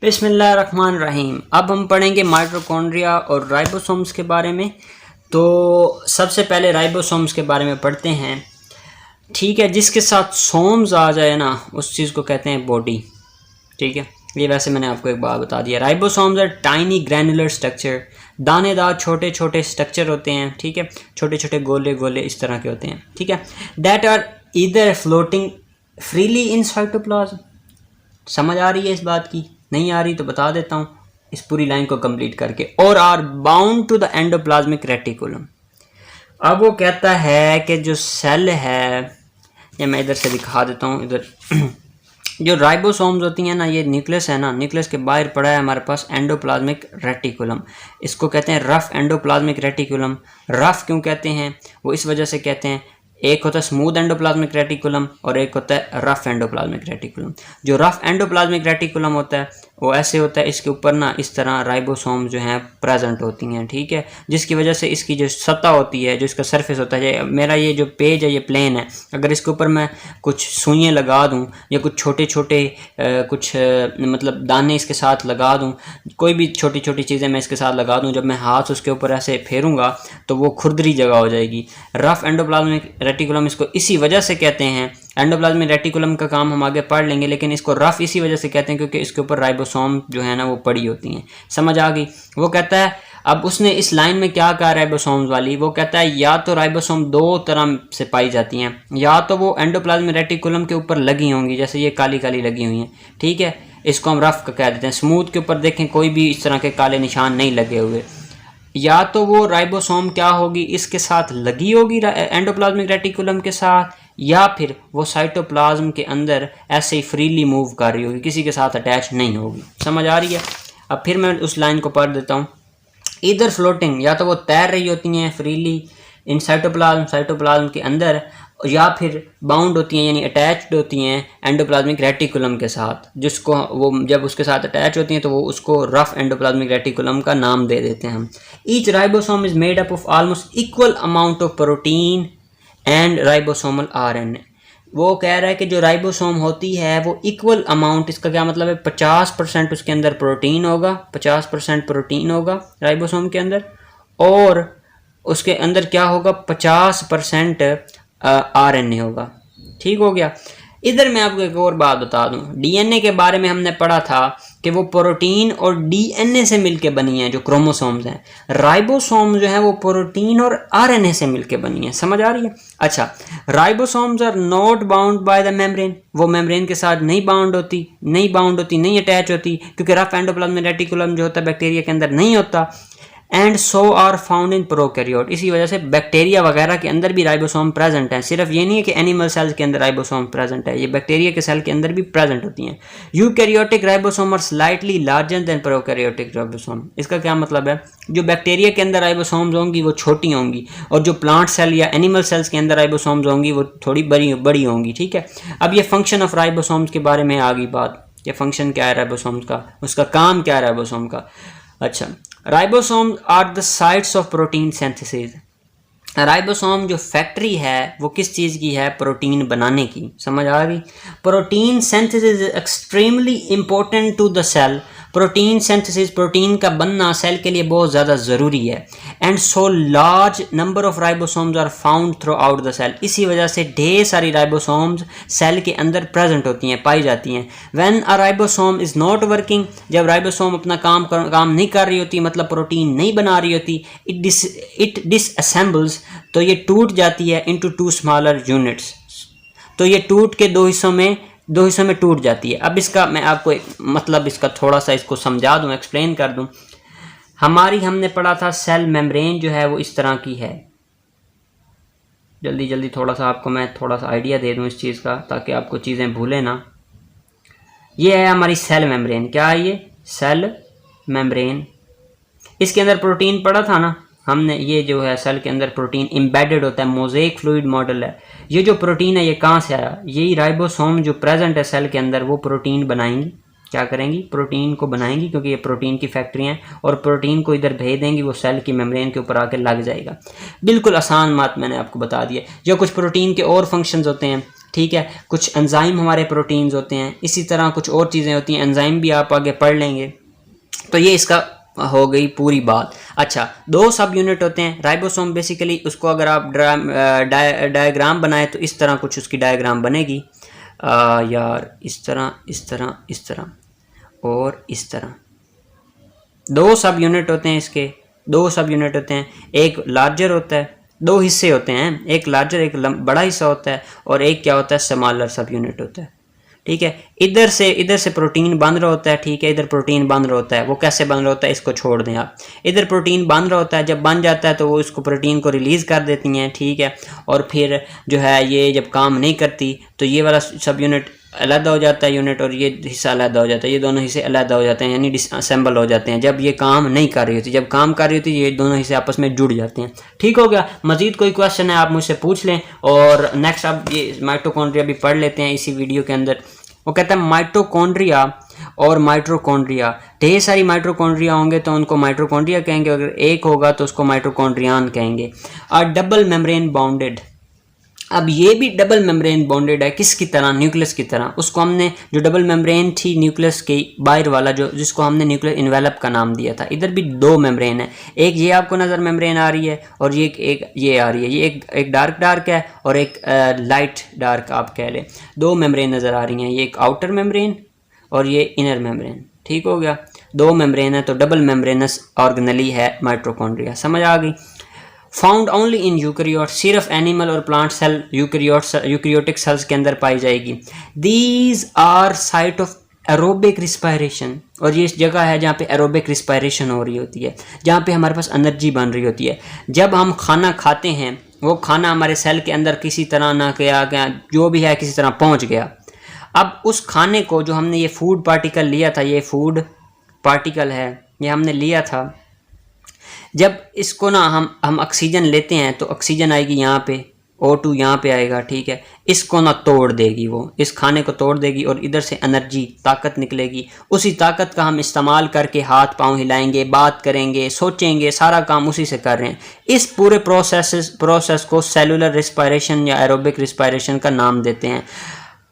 बिस्मिल्लाहिर्रहमानिर्रहीम। अब हम पढ़ेंगे माइटोकॉन्ड्रिया और राइबोसोम्स के बारे में। तो सबसे पहले राइबोसोम्स के बारे में पढ़ते हैं, ठीक है। जिसके साथ सोम्स आ जाए ना, उस चीज़ को कहते हैं बॉडी, ठीक है। ये वैसे मैंने आपको एक बात बता दिया। Ribosomes are tiny granular structure, दानेदार छोटे छोटे स्ट्रक्चर होते हैं, ठीक है। छोटे छोटे गोले गोले इस तरह के होते हैं, ठीक है। That are either floating freely in cytoplasm. समझ आ रही है इस बात की? नहीं आ रही तो बता देता हूँ इस पूरी लाइन को कंप्लीट करके। और are bound to the endoplasmic reticulum. अब वो कहता है कि जो सेल है, ये मैं इधर से दिखा देता हूँ। इधर जो राइबोसोम्स होती हैं ना, ये न्यूक्लियस है ना, न्यूक्लियस के बाहर पड़ा है हमारे पास एंडोप्लाज्मिक रेटिकुलम। इसको कहते हैं रफ एंडोप्लाज्मिक रेटिकुलम। रफ क्यों कहते हैं? वो इस वजह से कहते हैं, एक होता है स्मूथ एंडोप्लाज्मिक रेटिकुलम और एक होता है रफ एंडोप्लाज्मिक रेटिकुलम। जो रफ एंडोप्लाज्मिक रेटिकुलम होता है वो ऐसे होता है, इसके ऊपर ना इस तरह राइबोसोम जो हैं प्रेजेंट होती हैं, ठीक है। जिसकी वजह से इसकी जो सतह होती है, जो इसका सरफेस होता है, मेरा ये जो पेज है ये प्लेन है, अगर इसके ऊपर मैं कुछ सुइयाँ लगा दूँ या कुछ छोटे छोटे कुछ मतलब दाने इसके साथ लगा दूँ, कोई भी छोटी छोटी चीज़ें मैं इसके साथ लगा दूँ, जब मैं हाथ उसके ऊपर ऐसे फेरूँगा तो वो खुरदरी जगह हो जाएगी। रफ एंडोप्लाज्मिक रेटिकुलम इसको इसी वजह से कहते हैं। एंडोप्लाज्मिक रेटिकुलम का काम हम आगे पढ़ लेंगे, लेकिन इसको रफ इसी वजह से कहते हैं क्योंकि इसके ऊपर राइबोसोम जो है ना वो पड़ी होती हैं। समझ आ गई? वो कहता है, अब उसने इस लाइन में क्या कहा राइबोसोम्स वाली, वो कहता है या तो राइबोसोम दो तरह से पाई जाती हैं, या तो वो एंडोप्लाज्मिक रेटिकुलम के ऊपर लगी होंगी, जैसे ये काली काली लगी हुई हैं, ठीक है। इसको हम रफ का कह देते हैं। स्मूथ के ऊपर देखें कोई भी इस तरह के काले निशान नहीं लगे हुए। या तो वो राइबोसोम क्या होगी, इसके साथ लगी होगी एंडोप्लाज्मिक रेटिकुलम के साथ, या फिर वो साइटोप्लाज्म के अंदर ऐसे ही फ्रीली मूव कर रही होगी, किसी के साथ अटैच नहीं होगी। समझ आ रही है? अब फिर मैं उस लाइन को पढ़ देता हूँ। इधर फ्लोटिंग, या तो वो तैर रही होती हैं फ्रीली इन साइटोप्लाज्म के अंदर, या फिर बाउंड होती हैं यानी अटैच्ड होती हैं एंडोप्लाज्मिक रेटिकुलम के साथ, जिसको वो जब उसके साथ अटैच होती हैं तो वो उसको रफ एंडोप्लाज्मिक रेटिकुलम का नाम दे देते हैं हम। Each ribosome is made up of almost equal amount of protein and ribosomal RNA. वो कह रहा है कि जो राइबोसोम होती है वो इक्वल अमाउंट, इसका क्या मतलब है, 50% उसके अंदर प्रोटीन होगा, 50% प्रोटीन होगा राइबोसोम के अंदर, और उसके अंदर क्या होगा, 50% आरएनए होगा। ठीक हो गया। इधर मैं आपको एक और बात बता दूं, डीएनए के बारे में हमने पढ़ा था कि वो प्रोटीन और डीएनए से मिलके बनी है, जो क्रोमोसोम्स हैं। राइबोसोम जो है वो प्रोटीन और आरएनए से मिलके बनी है। समझ आ रही है? अच्छा, ribosomes are not bound by the membrane. वो मेम्ब्रेन के साथ नहीं बाउंड होती, नहीं अटैच होती, क्योंकि रफ एंडोप्लाज्मिक रेटिकुलम जो होता है बैक्टीरिया के अंदर नहीं होता। And so are found in prokaryote. इसी वजह से बैक्टीरिया वगैरह के अंदर भी राइबोसोम प्रेजेंट है। सिर्फ ये नहीं है कि एनिमल सेल्स के अंदर राइबोसोम प्रेजेंट है, ये बैक्टीरिया के सेल के अंदर भी प्रेजेंट होती हैं। Eukaryotic ribosome are slightly larger than prokaryotic ribosome. इसका क्या मतलब है? जो बैक्टीरिया के अंदर राइबोसोम्स होंगी वो छोटी होंगी, और जो प्लांट सेल या एनिमल सेल्स के अंदर राइबोसोम्स होंगी वो थोड़ी बड़ी होंगी, ठीक है। अब ये फंक्शन ऑफ राइबोसोम्स के बारे में आ गई बात, ये फंक्शन क्या है राइबोसोम्स का, उसका काम क्या है राइबोसोम का। अच्छा, ribosome are the sites of protein synthesis. Ribosome जो फैक्ट्री है वो किस चीज़ की है? प्रोटीन बनाने की। समझ आ गई? Protein synthesis is extremely important to the cell. Protein synthesis, protein का बनना सेल के लिए बहुत ज़्यादा ज़रूरी है। And so large number of ribosomes are found throughout the cell. इसी वजह से ढेर सारी राइबोसोम्स सेल के अंदर प्रेजेंट होती हैं, पाई जाती हैं। When a ribosome is not working, जब राइबोसोम अपना काम नहीं कर रही होती, मतलब प्रोटीन नहीं बना रही होती, इट डिसअसेंबल्स, तो ये टूट जाती है इनटू टू स्मॉलर यूनिट्स। तो ये टूट के दो हिस्सों में टूट जाती है। अब इसका मैं आपको मतलब इसका थोड़ा सा इसको समझा दूं, एक्सप्लेन कर दूं। हमने पढ़ा था सेल मेम्ब्रेन जो है वो इस तरह की है। जल्दी थोड़ा सा आपको मैं थोड़ा सा आइडिया दे दूं इस चीज़ का, ताकि आपको चीज़ें भूलें ना। ये है हमारी सेल मेम्ब्रेन। क्या है ये? Cell membrane. इसके अंदर प्रोटीन पड़ा था ना हमने, ये जो है सेल के अंदर प्रोटीन एम्बेडेड होता है, मोज़ेक फ्लूइड मॉडल है। ये जो प्रोटीन है ये कहाँ से आया? यही राइबोसोम जो प्रेजेंट है सेल के अंदर, वो प्रोटीन बनाएंगी। क्या करेंगी? प्रोटीन को बनाएंगी, क्योंकि ये प्रोटीन की फैक्ट्री हैं, और प्रोटीन को इधर भेज देंगी, वो सेल की मेम्ब्रेन के ऊपर आकर लग जाएगा। बिल्कुल आसान बात मैंने आपको बता दी है। जो कुछ प्रोटीन के और फंक्शंस होते हैं, ठीक है। कुछ एंजाइम हमारे प्रोटीन्स होते हैं, इसी तरह कुछ और चीज़ें होती हैं, एंजाइम भी आप आगे पढ़ लेंगे। तो ये इसका हो गई पूरी बात। अच्छा, 2 सब यूनिट होते हैं राइबोसोम। बेसिकली उसको अगर आप डायग्राम बनाए तो इस तरह कुछ उसकी डायग्राम बनेगी यार, इस तरह इस तरह इस तरह और इस तरह। 2 सब यूनिट होते हैं इसके, 2 सब यूनिट होते हैं। एक लार्जर होता है, 2 हिस्से होते हैं, एक लार्जर एक बड़ा हिस्सा होता है और एक क्या होता है स्मॉलर सब यूनिट होता है। ठीक है, इधर से प्रोटीन बन रहा होता है। ठीक है, इधर प्रोटीन बन रहा होता है। वो कैसे बन रहा होता है इसको छोड़ दें आप। इधर प्रोटीन बन रहा होता है, जब बन जाता है तो वो इसको प्रोटीन को रिलीज़ कर देती हैं। ठीक है, और फिर जो है ये जब काम नहीं करती तो ये वाला सब यूनिट अलहदा हो जाता है यूनिट, और ये हिस्सा अलहदा हो जाता है। ये दोनों हिस्से अलहदा हो जाते हैं, यानी डिसअसेंबल हो जाते हैं। जब ये काम नहीं कर रही होती, जब काम कर रही होती ये दोनों हिस्से आपस में जुड़ जाते हैं। ठीक हो गया। मजीद कोई क्वेश्चन है आप मुझसे पूछ लें, और नेक्स्ट आप ये माइटोकॉन्ड्रिया भी पढ़ लेते हैं इसी वीडियो के अंदर। वो कहता है माइटोकॉन्ड्रिया और माइटोकॉन्ड्रिया, ढेर सारी माइटोकॉन्ड्रिया होंगे तो उनको माइटोकॉन्ड्रिया कहेंगे, अगर एक होगा तो उसको माइटोकॉन्ड्रियान कहेंगे। और डबल मेम्ब्रेन बाउंडेड, अब ये भी डबल मेम्ब्रेन बॉन्डेड है, किसकी तरह, न्यूक्लियस की तरह। उसको हमने जो डबल मेम्ब्रेन थी न्यूक्लियस के बाहर वाला, जो जिसको हमने न्यूक्लियर इन्वेलप का नाम दिया था। इधर भी 2 मेम्ब्रेन है, एक ये आपको नज़र मेम्ब्रेन आ रही है और ये एक ये आ रही है। ये एक डार्क है और एक लाइट डार्क आप कह लें। 2 मेम्ब्रेन नज़र आ रही हैं, ये एक आउटर मेम्ब्रेन और ये इनर मेम्ब्रेन। ठीक हो गया, 2 मेम्ब्रेन है तो डबल मेम्ब्रेनस ऑर्गेनेली है माइटोकॉन्ड्रिया। समझ आ गई। फाउंड ओनली इन यूकैरियोट, सिर्फ एनिमल और प्लांट सेल यूकैरियोटिक सेल्स के अंदर पाई जाएगी। These are site of aerobic respiration, और ये इस जगह है जहाँ पे एरोबिक रिस्पायरेशन हो रही होती है, जहाँ पे हमारे पास एनर्जी बन रही होती है। जब हम खाना खाते हैं वो खाना हमारे सेल के अंदर किसी तरह ना गया जो भी है किसी तरह पहुँच गया। अब उस खाने को जो हमने ये फूड पार्टिकल लिया था, ये फूड पार्टिकल है, ये हमने लिया था, जब इसको ना हम ऑक्सीजन लेते हैं तो ऑक्सीजन आएगी यहाँ पे, O2 यहाँ पे आएगा। ठीक है, इसको ना तोड़ देगी, वो इस खाने को तोड़ देगी और इधर से एनर्जी ताकत निकलेगी। उसी ताकत का हम इस्तेमाल करके हाथ पांव हिलाएंगे, बात करेंगे, सोचेंगे, सारा काम उसी से कर रहे हैं। इस पूरे प्रोसेस को सेलुलर रिस्पायरेशन या एरोबिक रिस्पायरेशन का नाम देते हैं।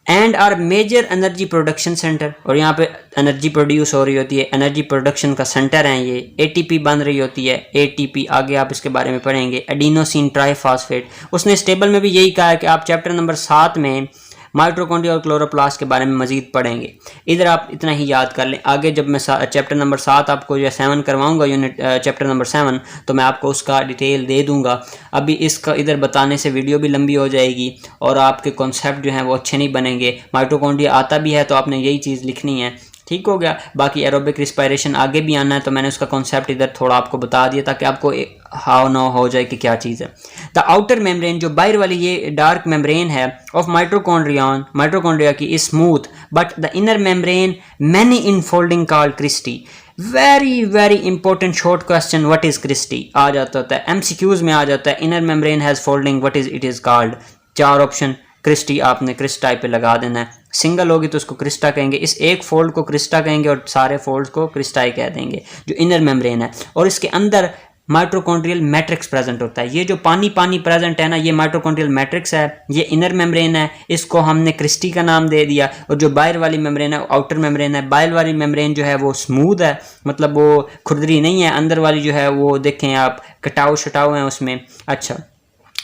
And are major energy production centre, और यहाँ पे एनर्जी प्रोड्यूस हो रही होती है, एनर्जी प्रोडक्शन का सेंटर है ये। एटीपी बन रही होती है, एटीपी आगे आप इसके बारे में पढ़ेंगे, एडिनोसिन ट्राइफॉस्फेट। उसने इस टेबल में भी यही कहा है कि आप चैप्टर नंबर 7 में माइटोकॉन्ड्रिया और क्लोरोप्लास्ट के बारे में मजीद पढ़ेंगे। इधर आप इतना ही याद कर लें। आगे जब मैं चैप्टर नंबर 7 आपको या 7 करवाऊंगा, यूनिट चैप्टर नंबर 7, तो मैं आपको उसका डिटेल दे दूंगा। अभी इसका इधर बताने से वीडियो भी लंबी हो जाएगी और आपके कॉन्सेप्ट जो हैं वो अच्छे नहीं बनेंगे। माइटोकॉन्ड्रिया आता भी है तो आपने यही चीज़ लिखनी है। ठीक हो गया। बाकी एरोबिक रिस्पायरेशन आगे भी आना है, तो मैंने उसका कॉन्सेप्ट इधर थोड़ा आपको बता दिया ताकि आपको हाउ नो हो जाए कि क्या चीज़ है। द आउटर मेम्ब्रेन, जो बाहर वाली ये डार्क मेम्ब्रेन है ऑफ माइटोकॉन्ड्रिया की, is smooth but the inner membrane many infolding called cristae. Very important short question, what is cristae आ जाता होता है, एमसीक्यूज में आ जाता है। Inner membrane has folding, what is it is called. 4 option, cristae आपने क्रिस्टा पे लगा देना है। सिंगल होगी तो उसको क्रिस्टा कहेंगे, इस एक फोल्ड को क्रिस्टा कहेंगे और सारे फोल्ड्स को क्रिस्टाई कह देंगे, जो इनर मेम्ब्रेन है। और इसके अंदर माइटोकॉन्ड्रियल मैट्रिक्स प्रेजेंट होता है। ये जो पानी प्रेजेंट है ना, ये माइटोकॉन्ड्रियल मैट्रिक्स है, ये इनर मेम्ब्रेन है, इसको हमने क्रिस्टी का नाम दे दिया। और जो बाहर वाली मेम्ब्रेन है आउटर मेम्ब्रेन है। बाहर वाली मेम्ब्रेन जो है वो स्मूथ है, मतलब वो खुरदरी नहीं है। अंदर वाली जो है वो देखें आप, कटाव शटाव है उसमें। अच्छा,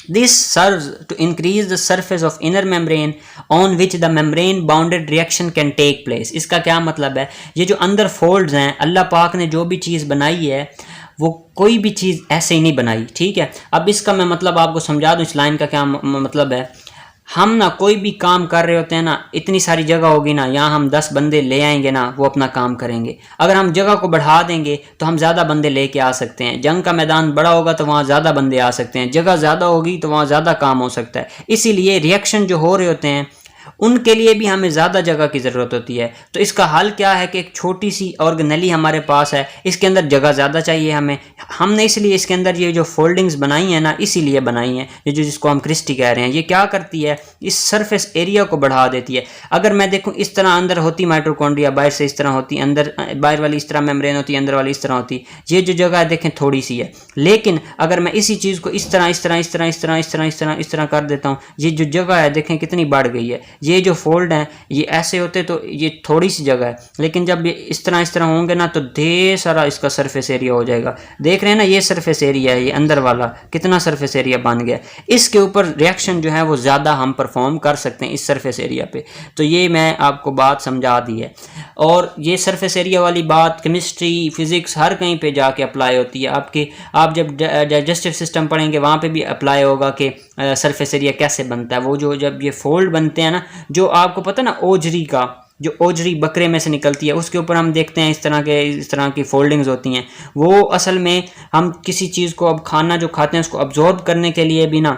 this serves to increase the surface of inner membrane on which the membrane bounded reaction can take place। इसका क्या मतलब है, ये जो अंदर फोल्ड्स हैं, अल्लाह पाक ने जो भी चीज़ बनाई है वो कोई भी चीज़ ऐसे ही नहीं बनाई। ठीक है, अब इसका मैं मतलब आपको समझा दूँ, इस लाइन का क्या मतलब है। हम ना कोई भी काम कर रहे होते हैं ना, इतनी सारी जगह होगी ना, यहाँ हम 10 बंदे ले आएंगे ना, वो अपना काम करेंगे। अगर हम जगह को बढ़ा देंगे तो हम ज़्यादा बंदे लेके आ सकते हैं। जंग का मैदान बड़ा होगा तो वहाँ ज़्यादा बंदे आ सकते हैं, जगह ज़्यादा होगी तो वहाँ ज़्यादा काम हो सकता है। इसीलिए रिएक्शन जो हो रहे होते हैं उनके लिए भी हमें ज़्यादा जगह की ज़रूरत होती है। तो इसका हल क्या है कि एक छोटी सी ऑर्गेनेली हमारे पास है, इसके अंदर जगह ज़्यादा चाहिए हमें, हमने इसलिए इसके अंदर ये जो फोल्डिंग्स बनाई हैं ना, इसीलिए बनाई हैं, ये जो जिसको हम क्रिस्टी कह रहे हैं। ये क्या करती है, इस सरफेस एरिया को बढ़ा देती है। अगर मैं देखूं इस तरह अंदर होती माइटोकॉन्ड्रिया, बाहर से इस तरह होती, अंदर बाहर वाली इस तरह मेम्ब्रेन होती, अंदर वाली इस तरह होती, ये जो जगह है देखें थोड़ी सी है। लेकिन अगर मैं इसी चीज़ को इस तरह इस तरह इस तरह इस तरह इस तरह इस तरह इस तरह कर देता हूँ, ये जो जगह है देखें कितनी बढ़ गई है। ये जो फोल्ड हैं ये ऐसे होते तो ये थोड़ी सी जगह है, लेकिन जब ये इस तरह होंगे ना तो ढेर सारा इसका सरफेस एरिया हो जाएगा। देख रहे हैं ना, ये सरफेस एरिया है, ये अंदर वाला कितना सरफेस एरिया बन गया। इसके ऊपर रिएक्शन जो है वो ज़्यादा हम परफॉर्म कर सकते हैं इस सरफेस एरिया पे। तो ये मैं आपको बात समझा दी है। और ये सरफेस एरिया वाली बात केमिस्ट्री, फिज़िक्स हर कहीं पे जाके अप्लाई होती है। आप जब डाइजेस्टिव सिस्टम पढ़ेंगे वहाँ पे भी अप्लाई होगा कि सरफेस एरिया कैसे बनता है। वो जो जब ये फोल्ड बनते हैं ना, जो आपको पता है ना ओजरी का, जो ओजरी बकरे में से निकलती है उसके ऊपर हम देखते हैं इस तरह की फोल्डिंग्स होती हैं। वो असल में हम किसी चीज़ को, अब खाना जो खाते हैं उसको अब्जॉर्ब करने के लिए भी ना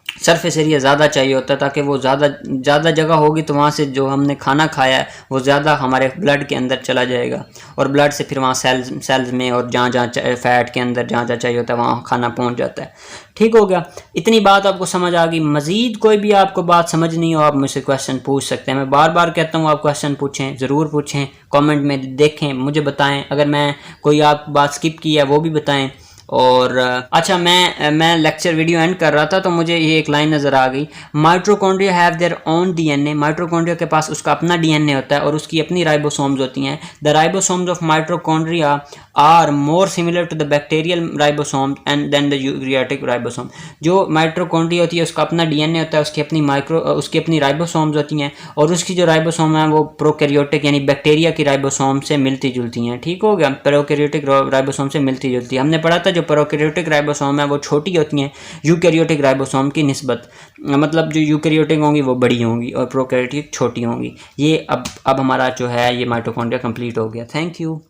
सरफेस एरिया ज़्यादा चाहिए होता है, ताकि वो ज़्यादा जगह होगी तो वहाँ से जो हमने खाना खाया है वो ज़्यादा हमारे ब्लड के अंदर चला जाएगा, और ब्लड से फिर वहाँ सेल्स में और जहाँ फैट के अंदर जहाँ चाहिए होता है वहाँ खाना पहुँच जाता है। ठीक हो गया, इतनी बात आपको समझ आ गई। मज़ीद कोई भी आपको बात समझ नहीं हो आप मुझसे क्वेश्चन पूछ सकते हैं। मैं बार बार कहता हूँ आप क्वेश्चन पूछें, ज़रूर पूछें, कमेंट में देखें, मुझे बताएं। अगर मैं कोई आप बात स्किप की है वो भी बताएं। और अच्छा, मैं लेक्चर वीडियो एंड कर रहा था तो मुझे ये एक लाइन नज़र आ गई, mitochondria have their own DNA. Mitochondria के पास उसका अपना डीएनए होता है और उसकी अपनी राइबोसोम्स होती हैं। The ribosomes of mitochondria are more similar to the bacterial ribosomes and then the eukaryotic ribosome. जो माइटोकॉन्ड्रिया होती है उसका अपना डीएनए होता है, उसकी अपनी राइबोसोम्स होती हैं, और उसकी जो राइबोसोम है वो प्रोकैरियोटिक यानी बैक्टीरिया की राइबोसोम से मिलती जुलती हैं। ठीक हो गया, प्रोकैरियोटिक राइबोसोम से मिलती जुलती है। हमने पढ़ा था जो प्रोकैरियोटिक राइबोसोम है वो छोटी होती हैं यूकैरियोटिक राइबोसोम की निस्बत, मतलब जो यूकैरियोटिक होंगी वो बड़ी होंगी और प्रोकैरियोटिक छोटी होंगी। ये अब हमारा जो है ये माइटोकॉन्ड्रिया कंप्लीट हो गया। Thank you.